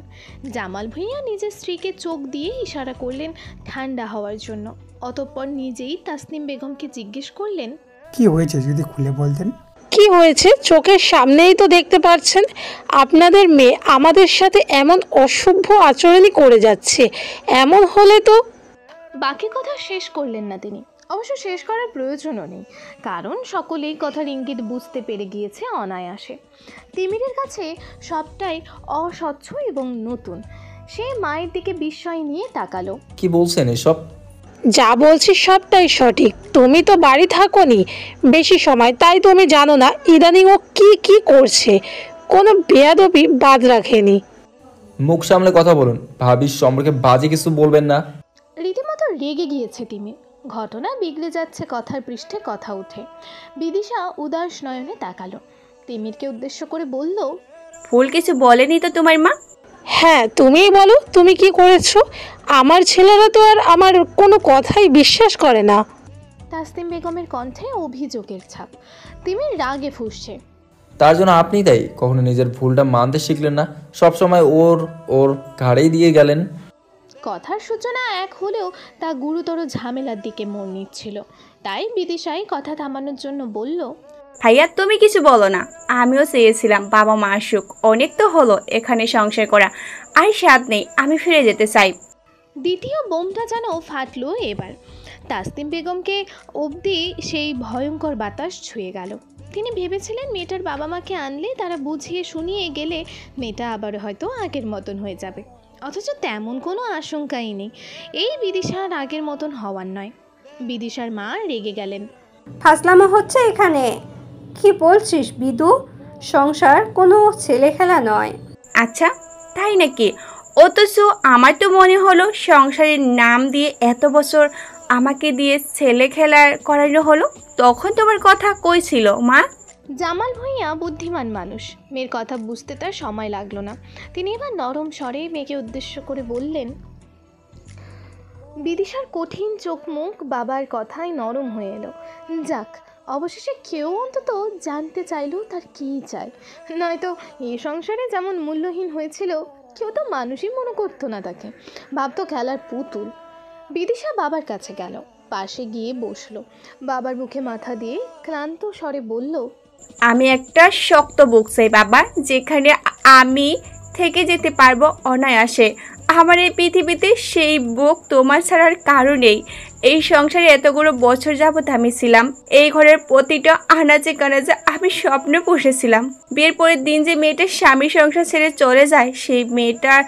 জামাল ভূঁইয়া নিজের স্ত্রীকে চোখ দিয়ে ইশারা করলেন ঠান্ডা হওয়ার জন্য। অতঃপর নিজেই তাসনিম বেগমকে জিজ্ঞেস করলেন, কি হয়েছে যদি খুলে বলতেন? কি হয়েছে? চোখের সামনেই তো দেখতে পাচ্ছেন, আপনাদের মেয়ে আমাদের সাথে এমন অসভ্য আচরণই করে যাচ্ছে। এমন হলে তো। বাকি কথা শেষ করলেন না তিনি। অবশ্য শেষ করার প্রয়োজনও নেই, কারণ সকলেই কথার ইঙ্গিত বুঝতে পেরে গিয়েছে অনায়াসে। তিমিরের কাছে সবটাই অস্বচ্ছ এবং নতুন। সে মায়ের দিকে বিস্ময় নিয়ে তাকালো। কি বলছেন এসব? যা বলছি সবটাই সঠিক। তুমি তো বাড়ি থাকোনি বেশি সময়, তাই তুমি জানো না ইদানিং ও কি কি করছে। কোনো বেয়াদবি বাদ রাখেনি। মুখ সামলে কথা বলুন, ভাবির সম্পর্কে বাজে কিছু বলবেন না। রীতিমতো রেগে গিয়েছে তিমি। ঘটনা বিগড়ে যাচ্ছে কথার পৃষ্ঠে কথা উঠে। বিদিশা উদাস নয়নে তাকালো। তিমিরকে উদ্দেশ্য করে বলল, ভুল কিছু বলেনি তো তোমার মা? হ্যাঁ, তুমিই বলো তুমি কি করেছো। আমার ছেলেরা তো আর আমার কোনো কথাই বিশ্বাস করে না। তাসনিম বেগমের কণ্ঠে অভিযোগের ছাপ। তিমির রাগে ফুঁসছে। তার জন্য আপনি তাই কখনো নিজের ভুলটা মানতে শিখলেন না, সবসময় ওর ঘাড়েই দিয়ে গেলেন। কথার সূচনা এক হলেও তা গুরুতর ঝামেলার দিকে মোড় নিচ্ছিল। তাই বিদিশাই কথা থামানোর জন্য বলল, ভাইয়া তুমি কিছু বলো না। আমিও চেয়েছিলাম বাবা মা আসুক, অনেক তো হলো এখানে সংসার করা, আর স্বাদ নেই, আমি ফিরে যেতে চাই। দ্বিতীয় বোমটা যেন ফাটলো এবার। তাসনিম বেগমকে অবধি সেই ভয়ঙ্কর বাতাস ছুঁয়ে গেল। তিনি ভেবেছিলেন মেয়েটার বাবা মাকে আনলে তারা বুঝিয়ে শুনিয়ে গেলে মেয়েটা আবার হয়তো আগের মতন হয়ে যাবে। অথচ তেমন কোনো আশঙ্কাই নেই। এই বিদিশার আগের মতন হওয়ার নয়। বিদিশার মা রেগে গেলেন। ফাজলামো হচ্ছে এখানে। কি বলছিস বিদু? সংসার কোনো ছেলে খেলা নয়। আচ্ছা তাই নাকি? অথচ আমার তো মনে হলো সংসারের নাম দিয়ে এত বছর আমাকে দিয়ে ছেলে খেলার করানো হলো। তখন তোমার কথা কই ছিল মা? জামাল ভূঁইয়া বুদ্ধিমান মানুষ, মেয়ের কথা বুঝতে তার সময় লাগলো না। তিনি এবার নরম স্বরে মেয়েকে উদ্দেশ্য করে বললেন। বিদিশার কঠিন চোখ মুখ বাবার কথায় নরম হয়ে এলো। যাক, অবশেষে কেউ অন্তত জানতে চাইলেও তার কী চায়। নয়তো এই সংসারে যেমন মূল্যহীন হয়েছিল, কেউ তো মানুষই মনে করতো না তাকে, ভাবতো খেলার পুতুল। বিদিশা বাবার কাছে গেল, পাশে গিয়ে বসলো। বাবার বুকে মাথা দিয়ে ক্লান্ত স্বরে বলল, আমি একটা শক্ত বুক চাই বাবা, যেখানে আমি থেকে যেতে পারবো অনায়াসে। আমার এই পৃথিবীতে সেই বুক তোমার ছাড়ার কারণেই এই সংসারে এতগুলো বছর যাবৎ আমি ছিলাম। এই ঘরের প্রতিটা আনাচে কানাচে আমি স্বপ্ন পুষেছিলাম। বিয়ের পরের দিন যে মেয়েটার স্বামী সংসার ছেড়ে চলে যায়, সেই মেয়েটার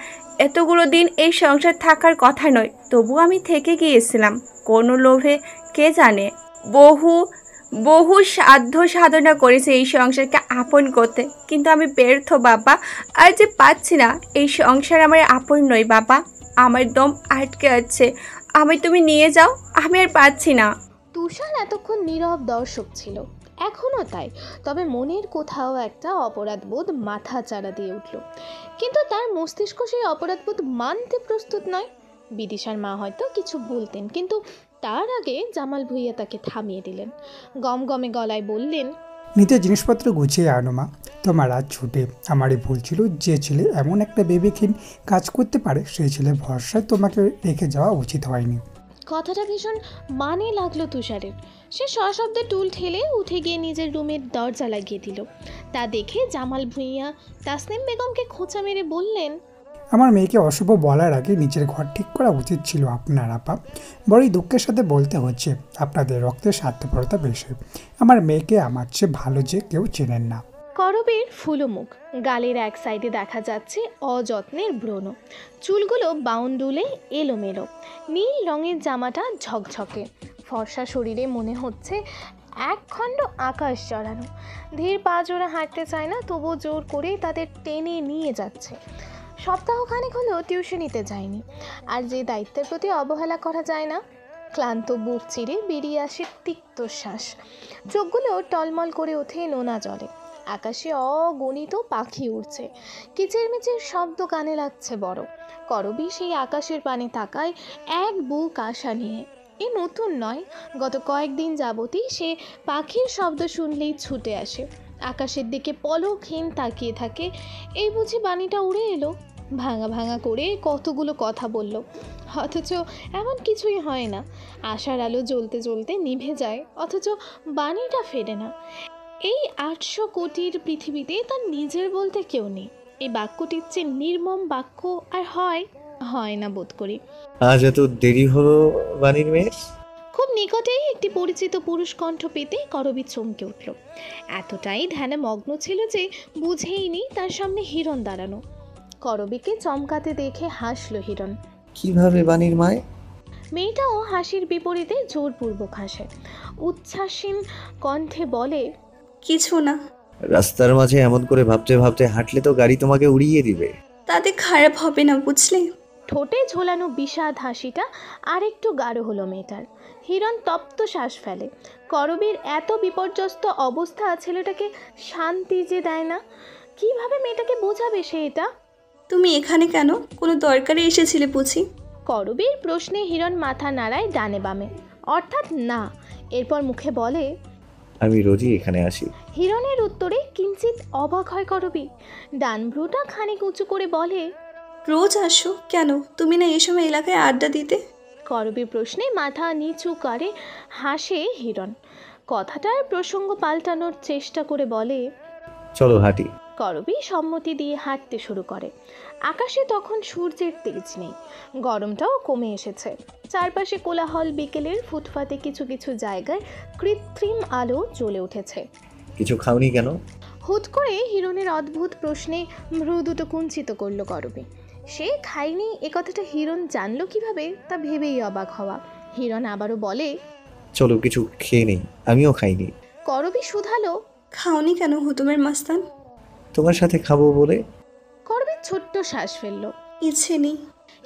এতগুলো দিন এই সংসার থাকার কথা নয়, তবু আমি থেকে গিয়েছিলাম কোনো লোভে, কে জানে। বহু সাধ্য সাধনা করেছে এই সংসারকে আপন করতে, কিন্তু আমি ব্যর্থ বাবা। আর যে পাচ্ছি না, এই সংসার আমার আপন নয় বাবা, আমার দম আটকে আছে। তুমি নিয়ে যাও, আমি আর পাচ্ছি না। তুষার এতক্ষণ নীরব দর্শক ছিল, এখনও তাই। তবে মনের কোথাও একটা অপরাধবোধ মাথা চাড়া দিয়ে উঠল, কিন্তু তার মস্তিষ্ক সেই অপরাধবোধ মানতে প্রস্তুত নয়। বিদিশার মা হয়তো কিছু বলতেন, কিন্তু তার আগে জামাল ভূঁইয়া তাকে থামিয়ে দিলেন। গমগমে গলায় বললেন, নিজের জিনিসপত্র গুছিয়ে আনো মা, তোমার আজ ছুটে। আমারই ভুল ছিল। যে ছেলে এমন একটা বিবেকহীন কাজ করতে পারে, সেই ছেলে ভরসায় তোমাকে রেখে যাওয়া উচিত হয়নি। কথাটা ভীষণ মানে লাগলো তুষারের। সে সশব্দে টুল ঠেলে উঠে গিয়ে নিজের রুমের দরজা লাগিয়ে দিল। তা দেখে জামাল ভুঁইয়া তাসনিম বেগমকে খোঁচা মেরে বললেন, আমার মেয়েকে অশুভ বলার আগে নিজের ঘর ঠিক করা উচিত ছিল আপনার আপা। বড়ই দুঃখের সাথে বলতে হচ্ছে আপনাদের রক্তের স্বার্থপরতা বেশি। আমার মেয়েকে আমার চেয়ে ভালো যে কেউ চেনেন না। করবীর ফুলো মুখ, গালের এক সাইডে দেখা যাচ্ছে অযত্নের ব্রণ, চুলগুলো বাউন্ডুলে এলোমেলো, নীল রঙের জামাটা ঝকঝকে, ফর্সা শরীরে মনে হচ্ছে এক খণ্ড আকাশ জড়ানো। ধীর পা জোড়া হাঁটতে চায় না, তবু জোর করে তাদের টেনে নিয়ে যাচ্ছে। সপ্তাহখানেক হলো টিউশনিতে যায়নি, আর যে দায়িত্বের প্রতি অবহেলা করা যায় না। ক্লান্ত বুক চিরে বেরিয়ে আসে তিক্ত শ্বাস, চোখগুলো টলমল করে ওঠে নোনা জলে। আকাশে অগণিত পাখি উড়ছে, কিচিরমিচির শব্দ কানে লাগছে বড়। করবী সেই আকাশের পানে তাকায় এক বুক আশা নিয়ে। এ নতুন নয়, গত কয়েকদিন যাবতই সে পাখির শব্দ শুনলেই ছুটে আসে, আকাশের দিকে পলকহীন তাকিয়ে থাকে। এই বুঝি বাণীটা উড়ে এলো, ভাঙা ভাঙা করে কতগুলো কথা বলল, অথচ এমন কিছুই হয় না। আশার আলো জ্বলতে জ্বলতে নিভে যায়, অথচ বাণীটা ফেরে না। এই 800 কোটির পৃথিবীতে তার নিজের বলতে কেউ নেই। এই বাক্যটির চেয়ে নির্মম বাক্য আর হয় না বোধ করি। আজ এত দেরি হলো বাণীর মেয়ে? খুব নিকটেই একটি পরিচিত পুরুষ কণ্ঠ পেতে করবী চমকে উঠল। এতটাই ধ্যানে মগ্ন ছিল যে বুঝেইনি তার সামনে হিরণ দাঁড়ানো। করবীকে চমকাতে দেখে হাসল হিরণ। কিভাবে বাণীর মায়? মেয়েটাও হাসির বিপরীতে জোরপূর্বক হাসে, উচ্ছ্বাসীন কণ্ঠে বলে, কিছু না। রাস্তার মাঝে এমন করে ভাবতে ভাবতে হাঁটলে তো গাড়ি তোমাকে উড়িয়ে দিবে। তাতে খারাপ হবে না, বুঝলে? ঠোঁটে ঝোলানো বিষাদ হাসিটা আরেকটু গাঢ় হলো মেয়েটার। হিরণ তপ্ত শ্বাস ফেলে। করবীর এত বিপর্যস্ত অবস্থা ছেলেটাকে শান্তি যে দেয় না। কিভাবে মেয়েটাকে বোঝাবে সে এটা? তুমি এখানে কেন? কোনো দরকারে এসেছিলে বুঝি? করবীর প্রশ্নে হিরণ মাথা নাড়ায় ডানে বামে, অর্থাৎ না। এরপর মুখে বলে, আমি রোজই এখানে আসি। হিরণের উত্তরে কিঞ্চিত অবাক হয় করবী। ডান ভ্রুটা খানিক উঁচু করে বলে, রোজ আসো কেন? তুমি না এই সময় এলাকায় আড্ডা দিতে? করবীর প্রশ্নে মাথা নিচু করে হাসে হিরণ। কথাটার প্রসঙ্গ পাল্টানোর চেষ্টা করে বলে, চলো হাঁটি। করবী সম্মতি দিয়ে হাঁটতে শুরু করে। আকাশে তখন সূর্যের তেজ নেই, গরমটাও কমে এসেছে। চারপাশে কোলাহল, বিকেলের ফুটপাতে কিছু কিছু জায়গায় কৃত্রিম আলো জ্বলে উঠেছে। কিছু খাওনি কেন? হুট করে হিরণের অদ্ভুত প্রশ্নে ভ্রু দুটো কুঞ্চিত করল করবী। সে খায়নি এ কথাটা হিরণ জানলো কিভাবে, তা ভেবেই অবাক হওয়া। হিরণ আবারও বলে, চলো কিছু খেয়ে নেই। আমিও খাইনি। করবী শুধালো, খাওনি কেন হুতুমের মাস্তান? তোমার সাথে খাবো বলে। করবী ছোট্ট শ্বাস ফেলল। ইচ্ছে নেই।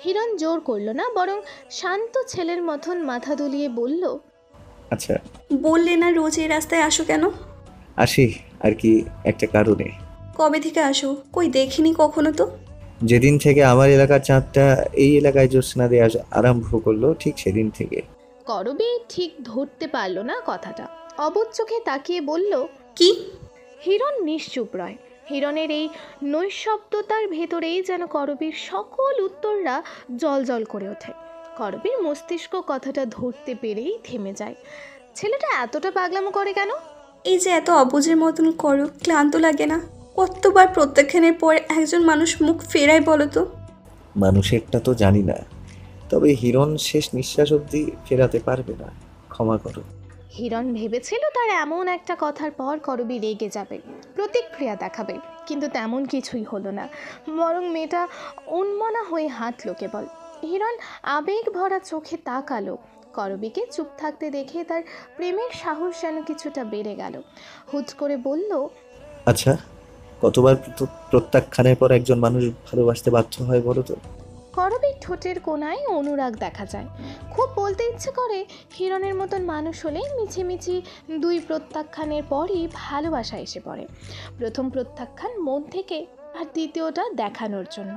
হিরণ জোর করল না, বরং শান্ত ছেলের মতন মাথা দুলিয়ে বলল, আচ্ছা। বললে না রোজ এই রাস্তায় আসো কেন? আসি আর কি একটা কারণে। কবে থেকে আসো? কই দেখিনি কখনো তো। যেদিন থেকে আমার এলাকার চাঁদটা এই এলাকায় জ্যোৎস্না দেওয়া আরম্ভ করলো, ঠিক সেদিন থেকে। করবী ঠিক ধরতে পারল না কথাটা, অবুঝ চোখে তাকিয়ে বলল, কি? হিরণ নিশ্চুপ রয়। হিরণের এই নৈঃশব্দতার ভেতরেই যেন করবীর সকল উত্তররা জল করে ওঠে। করবীর মস্তিষ্ক কথাটা ধরতে পেরেই থেমে যায়। ছেলেটা এতটা পাগলামো করে কেন? এই যে এত অবুঝের মতন করো, ক্লান্ত লাগে না? কতবার প্রত্যাখ্যানের পর একজন মানুষ মুখ ফেরায় বলো তো? মানুষেরটা তো জানি না, তবে হিরণ শেষ নিঃশ্বাস অবধি ফেরাতে পারবে না। ক্ষমা করো। হিরণ ভেবেছিল তার এমন একটা কথার পর করবী রেগে যাবে, প্রতিক্রিয়া দেখাবে, কিন্তু তেমন কিছুই হলো না। বরং মেয়েটা উন্মনা হয়ে হাঁটল কেবল। হিরণ আবেগ ভরা চোখে তাকালো। করবীকে চুপ থাকতে দেখে তার প্রেমের সাহস যেন কিছুটা বেড়ে গেল। হুট করে বলল, আচ্ছা, কতবার প্রত্যাখ্যানের পর একজন মানুষ ভালোবাসতে বাধ্য হয় বলো তো? করবীর ঠোঁটের কোনায় অনুরাগ দেখা যায়। খুব বলতে ইচ্ছে করে হিরণের মতন মানুষ হলে মিছিমিছি 2 প্রত্যাখ্যানের পরই ভালোবাসা এসে পড়ে। প্রথম প্রত্যাখ্যান মন থেকে, আর দ্বিতীয়টা দেখানোর জন্য।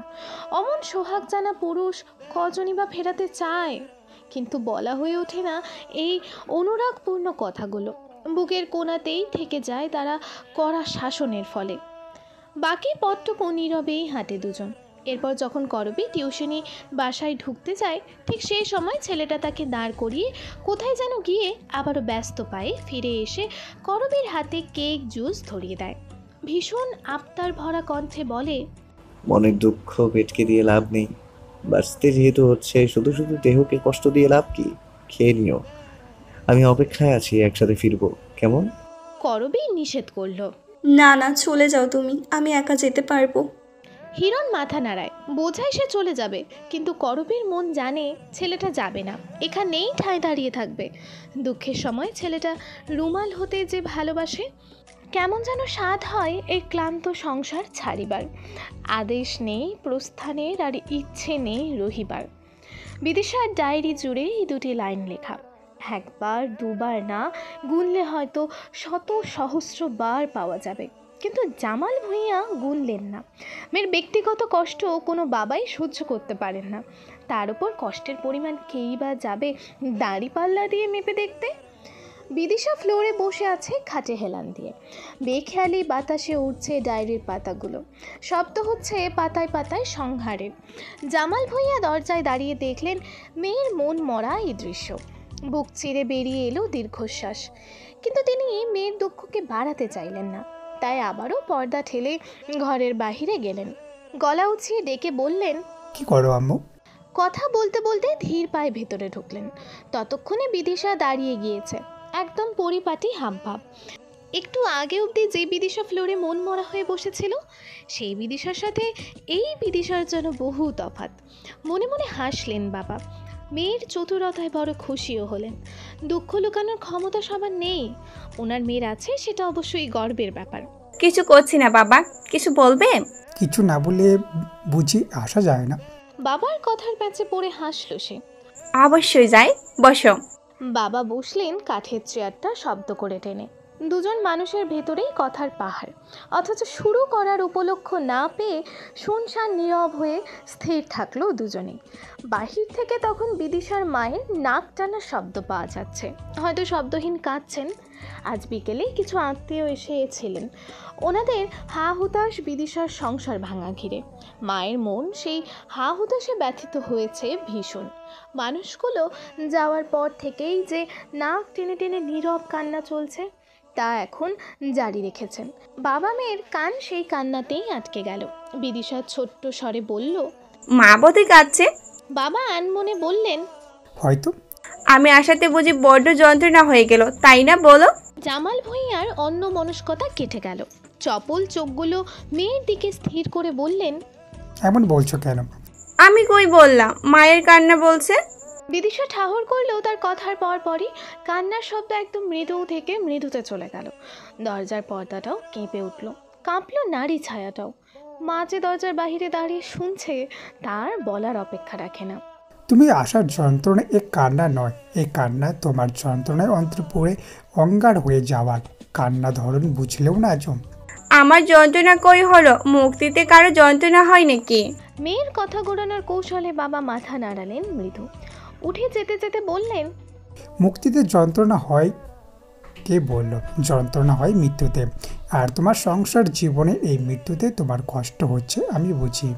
অমন সোহাগ জানা পুরুষ কজনই বা ফেরাতে চায়, কিন্তু বলা হয়ে ওঠে না এই অনুরাগপূর্ণ কথাগুলো। বুকের কোণাতেই থেকে যায় তারা কড়া শাসনের ফলে। বাকি পথটুকু নীরবেই হাঁটে দুজন। এরপর যখন করবী টিউশনি বাসায় ঢুকতে যায়, ঠিক সেই সময় ছেলেটা তাকে দাঁড় করিয়ে কোথায় যেন গিয়ে আবারও ব্যস্ত পায়ে ফিরে এসে করবীর হাতে কেক জুস ধরিয়ে দেয়। ভীষণ আবদার ভরা কণ্ঠে বলে, মনের দুঃখ পেটকে দিয়ে লাভ নেই, বাঁচতে যেহেতু হচ্ছে শুধু শুধু দেহকে কষ্ট দিয়ে লাভ কি? খেয়ে নিও, আমি অপেক্ষায় আছি, একসাথে ফিরবো, কেমন? করবী নিষেধ করল। না না, চলে যাও তুমি, আমি একা যেতে পারবো। হিরণ মাথা নাড়ায়, বোঝায় সে চলে যাবে, কিন্তু করবীর মন জানে ছেলেটা যাবে না, এখানেই ঠাঁই দাঁড়িয়ে থাকবে। দুঃখের সময় ছেলেটা রুমাল হতে যে ভালোবাসে, কেমন যেন স্বাদ হয় এই ক্লান্ত সংসার ছাড়িবার। আদেশ নেই প্রস্থানের, আর ইচ্ছে নেই রহিবার। বিদিশার ডায়েরি জুড়ে এই দুটি লাইন লেখা, একবার দুবার না, গুনলে হয়তো শত সহস্র বার পাওয়া যাবে। কিন্তু জামাল ভূঁইয়া গুনলেন না। মেয়ের ব্যক্তিগত কষ্ট কোনো বাবাই সহ্য করতে পারেন না, তার উপর কষ্টের পরিমাণ কেই বা যাবে দাঁড়িপাল্লা দিয়ে মেপে দেখতে। বিদিশা ফ্লোরে বসে আছে খাটে হেলান দিয়ে, বেখেয়ালি বাতাসে উঠছে ডায়েরির পাতাগুলো, শব্দ হচ্ছে পাতায় পাতায় সংহারের। জামাল ভূঁইয়া দরজায় দাঁড়িয়ে দেখলেন মেয়ের মন মরা এই দৃশ্য। বুক চিরে বেরিয়ে এলো দীর্ঘশ্বাস, কিন্তু তিনি মেয়ের দুঃখকে বাড়াতে চাইলেন না, তাই আবারও পর্দা ঠেলে ঘরের বাহিরে গেলেন। গলা উঁচিয়ে ডেকে বললেন, কি করো আম্মু? কথা বলতে বলতে ধীর পায়ে ভেতরে ঢুকলেন। ততক্ষণে বিদিশা দাঁড়িয়ে গিয়েছে, একদম পরিপাটি হাবভাব। একটু আগে অবধি যে বিদিশা ফ্লোরে মন মরা হয়ে বসেছিল, সেই বিদিশার সাথে এই বিদিশার জন্য বহু তফাৎ। মনে মনে হাসলেন বাবা। মেয়ের চতুরতায় বড় খুশিও হলেন। দুঃখ লুকানোর ক্ষমতা সবার নেই, ওনার মেয়ের আছে, সেটা অবশ্যই গর্বের ব্যাপার। কিছু করছি না বাবা, কিছু বলবে? কিছু না বলে বুঝি আসা যায় না? বাবার কথার প্যাচে পড়ে হাসল সে। অবশ্যই যাই, বসো। বাবা বসলেন কাঠের চেয়ারটা শব্দ করে টেনে। দুজন মানুষের ভেতরেই কথার পাহাড়, অথচ শুরু করার উপলক্ষ না পেয়ে শুনশান নীরব হয়ে স্থির থাকলো দুজনেই। বাহির থেকে তখন বিদিশার মায়ের নাক টানার শব্দ পাওয়া যাচ্ছে, হয়তো শব্দহীন কাঁদছেন। আজ বিকেলে কিছু আত্মীয় এসেছিলেন, ওনাদের হা হুতাশ বিদিশার সংসার ভাঙা ঘিরে। মায়ের মন সেই হা হুতাশে ব্যথিত হয়েছে ভীষণ। মানুষগুলো যাওয়ার পর থেকেই যে নাক টেনে টেনে নীরব কান্না চলছে, তা এখন জারি রেখেছেন। বাবা মেয়ের কান সেই কান্নাতেই আটকে গেল। বিদিশা ছোট্ট স্বরে বলল, মা বোধে কাঁদছে। বাবা আনমনে বললেন, হয়তো। আমি আসাতে বুঝি বড্ড যন্ত্রণা হয়ে গেল, তাই না বলো? জামাল ভূঁইয়ার অন্য মনস্কতা কেটে গেল। চপল চোখগুলো মেয়ের দিকে স্থির করে বললেন, এমন বলছো কেন? আমি কই বললাম, মায়ের কান্না বলছে। বিদিশা ঠাহর করলেও তার কথার পরপরই কান্নার শব্দ একদম মৃদু থেকে মৃদুতে চলে গেল। দরজার পর্দাটাও কেঁপে উঠল, কাঁপলো নারী ছায়াটাও। মা যে দরজার বাহিরে দাঁড়িয়ে শুনছে তার বলার অপেক্ষা রাখে না। তুমি আসার যন্ত্রণা এ কান্না নয়, এই কান্না তোমার যন্ত্রণায় অন্তর পড়ে অঙ্গার হয়ে যাওয়ার কান্না। ধরন বুঝলেও না আজম। আমার যন্ত্রণা কই হলো? মুক্তিতে কারো যন্ত্রণা হয় নাকি? মেয়ের কথা ঘোরানোর কৌশলে বাবা মাথা নাড়ালেন মৃদু। উঠে যেতে যেতে বললেন, মুক্তিতে যন্ত্রণা হয়? কে বলল? যন্ত্রণা হয় মৃত্যুতে। আর তোমার সংসার জীবনে এই মৃত্যুতে তোমার কষ্ট হচ্ছে আমি বুঝি।